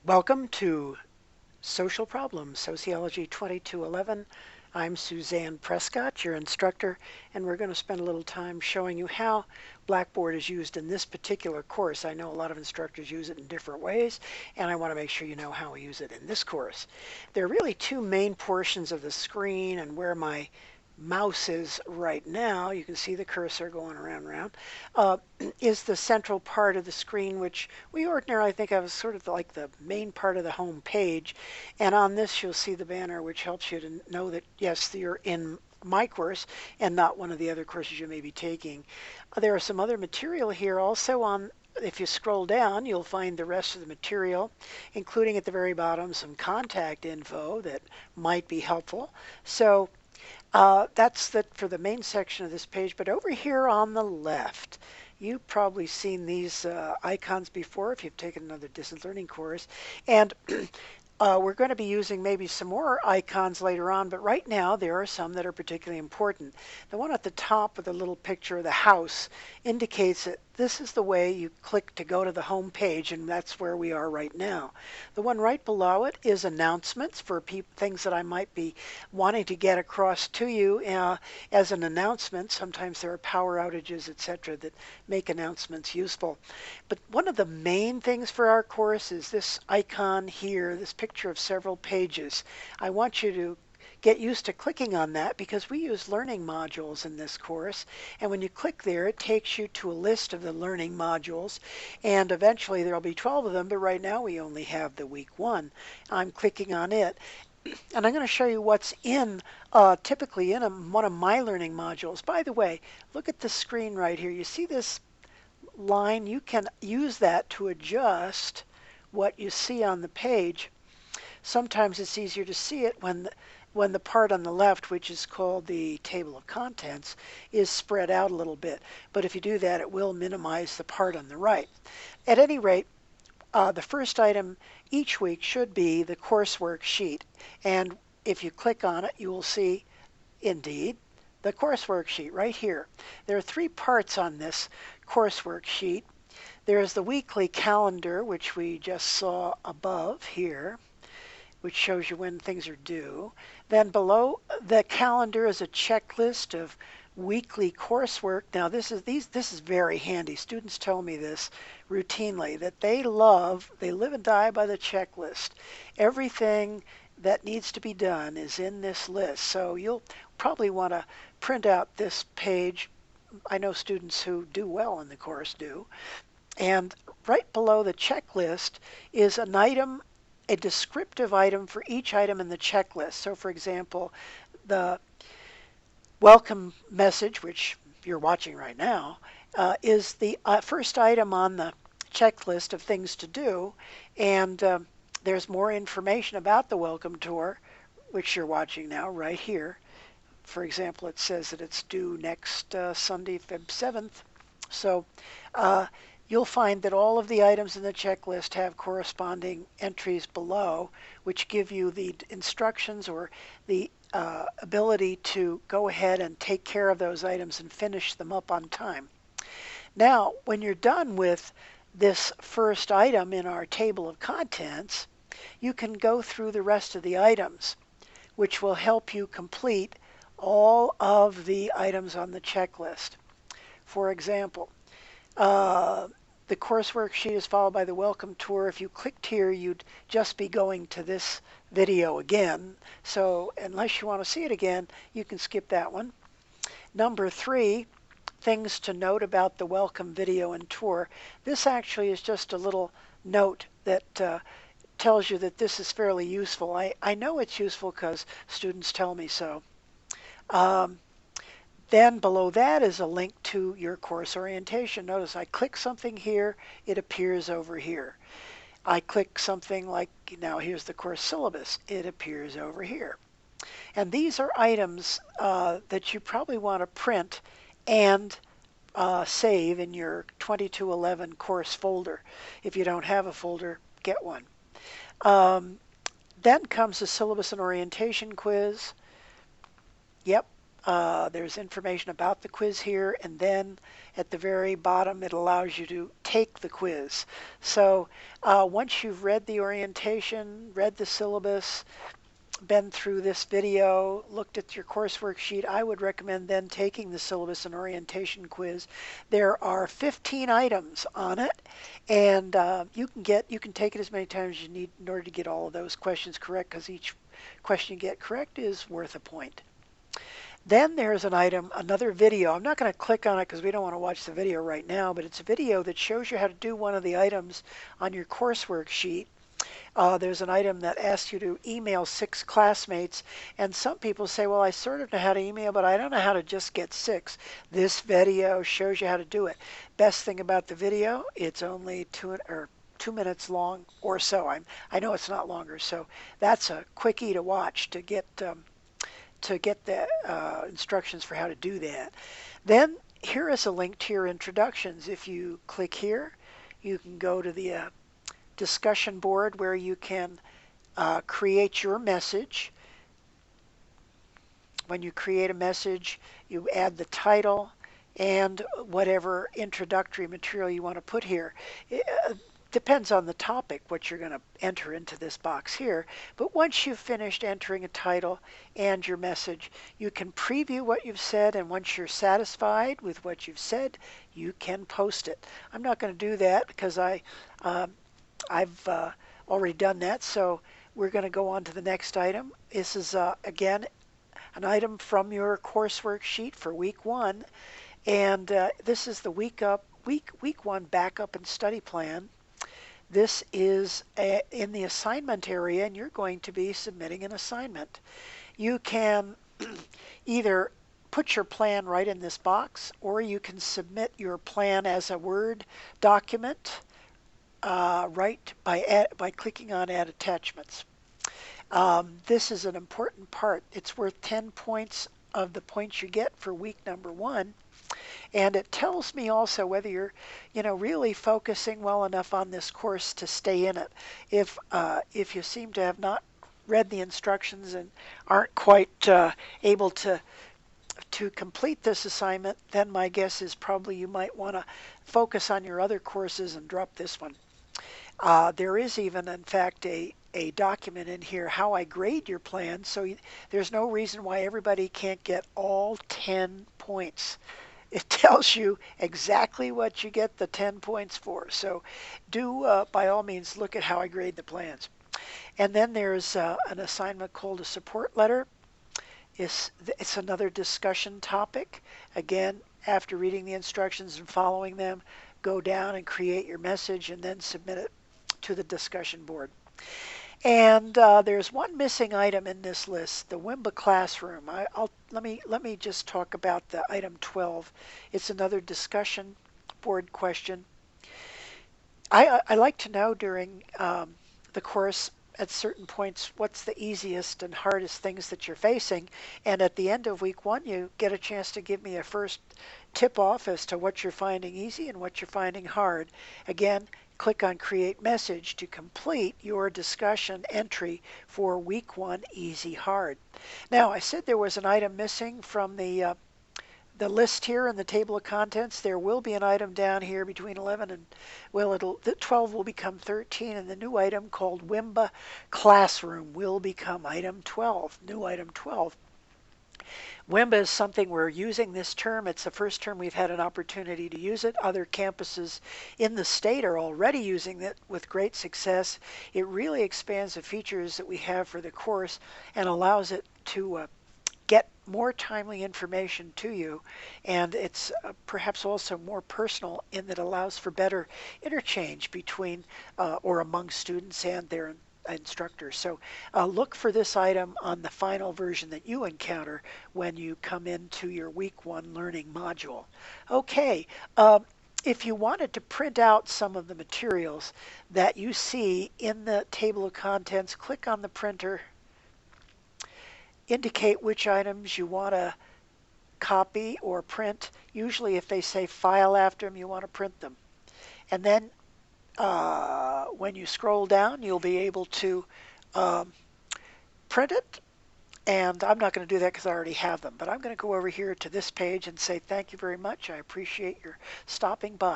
Welcome to Social Problems, Sociology 2211. I'm Suzanne Prescott, your instructor, and we're going to spend a little time showing you how Blackboard is used in this particular course. I know a lot of instructors use it in different ways, and I want to make sure you know how we use it in this course. There are really two main portions of the screen, and where my mouse is right now, you can see the cursor going around and around, is the central part of the screen, which we ordinarily think of as sort of like the main part of the home page. And on this, you'll see the banner, which helps you to know that, yes, you're in my course and not one of the other courses you may be taking. There are some other material here also on. If you scroll down, you'll find the rest of the material, including at the very bottom some contact info that might be helpful. So that's for the main section of this page. But over here on the left, you've probably seen these icons before if you've taken another distance learning course. And we're going to be using maybe some more icons later on, but right now there are some that are particularly important. The one at the top with the little picture of the house indicates that this is the way you click to go to the home page, and that's where we are right now. The one right below it is announcements for things that I might be wanting to get across to you as an announcement. Sometimes there are power outages, etc., that make announcements useful. But one of the main things for our course is this icon here, this picture of several pages. I want you to get used to clicking on that because we use learning modules in this course, and when you click there it takes you to a list of the learning modules, and eventually there'll be 12 of them, but right now we only have the week 1. I'm clicking on it, and I'm going to show you what's in typically in one of my learning modules. By the way, look at the screen right here. You see this line? You can use that to adjust what you see on the page. Sometimes it's easier to see it when the part on the left, which is called the table of contents, is spread out a little bit. But if you do that, it will minimize the part on the right. At any rate, the first item each week should be the coursework sheet. And if you click on it, you will see, indeed, the coursework sheet right here. There are 3 parts on this coursework sheet. There is the weekly calendar, which we just saw above here, which shows you when things are due. Then below the calendar is a checklist of weekly coursework. Now this is very handy. Students tell me this routinely, that they live and die by the checklist. Everything that needs to be done is in this list. So you'll probably want to print out this page. I know students who do well in the course do. And right below the checklist is an item, a descriptive item for each item in the checklist. So for example, the welcome message, which you're watching right now, is the first item on the checklist of things to do. And there's more information about the welcome tour, which you're watching now right here. For example, it says that it's due next Sunday, February 7th. So you'll find that all of the items in the checklist have corresponding entries below, which give you the instructions or the ability to go ahead and take care of those items and finish them up on time. Now, when you're done with this first item in our table of contents, you can go through the rest of the items, which will help you complete all of the items on the checklist. For example, the coursework sheet is followed by the welcome tour. If you clicked here, you'd just be going to this video again. So unless you want to see it again, you can skip that one. Number 3, things to note about the welcome video and tour. This actually is just a little note that tells you that this is fairly useful. I know it's useful because students tell me so. Then below that is a link to your course orientation. Notice I click something here, it appears over here. I click something like, now here's the course syllabus, it appears over here. And these are items that you probably want to print and save in your 2211 course folder. If you don't have a folder, get one. Then comes the syllabus and orientation quiz. Yep. There's information about the quiz here, and then at the very bottom it allows you to take the quiz. So once you've read the orientation, read the syllabus, been through this video, looked at your course worksheet, I would recommend then taking the syllabus and orientation quiz. There are 15 items on it, and you can take it as many times as you need in order to get all of those questions correct, because each question you get correct is worth a point. Then there's an item, another video. I'm not going to click on it because we don't want to watch the video right now, but it's a video that shows you how to do one of the items on your course worksheet. There's an item that asks you to email 6 classmates, and some people say, well, I sort of know how to email, but I don't know how to just get 6. This video shows you how to do it. Best thing about the video, it's only 2 minutes long or so. I know it's not longer, so that's a quickie to watch to get the instructions for how to do that. Then here is a link to your introductions. If you click here, you can go to the discussion board where you can create your message. When you create a message, you add the title and whatever introductory material you want to put here. It depends on the topic what you're going to enter into this box here, but once you've finished entering a title and your message, you can preview what you've said, and once you're satisfied with what you've said, you can post it. I'm not going to do that because I've already done that, so we're going to go on to the next item. This is, again, an item from your course worksheet for week 1, and this is the week 1 backup and study plan. This is in the assignment area, and you're going to be submitting an assignment. You can either put your plan right in this box, or you can submit your plan as a Word document right by clicking on Add Attachments. This is an important part. It's worth 10 points of the points you get for week number 1. And it tells me also whether you're, really focusing well enough on this course to stay in it. If you seem to have not read the instructions and aren't quite able to complete this assignment, then my guess is probably you might want to focus on your other courses and drop this one. There is even, in fact, a document in here, how I grade your plan, so there's no reason why everybody can't get all 10 points. It tells you exactly what you get the 10 points for. So do, by all means, look at how I grade the plans. And then there's an assignment called a support letter. It's another discussion topic. Again, after reading the instructions and following them, go down and create your message and then submit it to the discussion board. And there's one missing item in this list, the Wimba Classroom. Let me just talk about the item 12. It's another discussion board question. I like to know during the course at certain points what's the easiest and hardest things that you're facing, and at the end of week 1 you get a chance to give me a first tip off as to what you're finding easy and what you're finding hard. Again, click on Create Message to complete your discussion entry for week 1 Easy Hard. Now, I said there was an item missing from the list here in the table of contents. There will be an item down here between 11 and, the 12 will become 13, and the new item called Wimba Classroom will become item 12, new item 12. Wimba is something we're using this term. It's the first term we've had an opportunity to use it. Other campuses in the state are already using it with great success. It really expands the features that we have for the course and allows it to get more timely information to you, and it's perhaps also more personal in that it allows for better interchange between or among students and their instructors. So look for this item on the final version that you encounter when you come into your week 1 learning module. Okay, if you wanted to print out some of the materials that you see in the table of contents, click on the printer, indicate which items you want to copy or print. Usually if they say file after them, you want to print them. And then when you scroll down, you'll be able to print it And I'm not going to do that because I already have them, but I'm going to go over here to this page and say thank you very much. I appreciate your stopping by.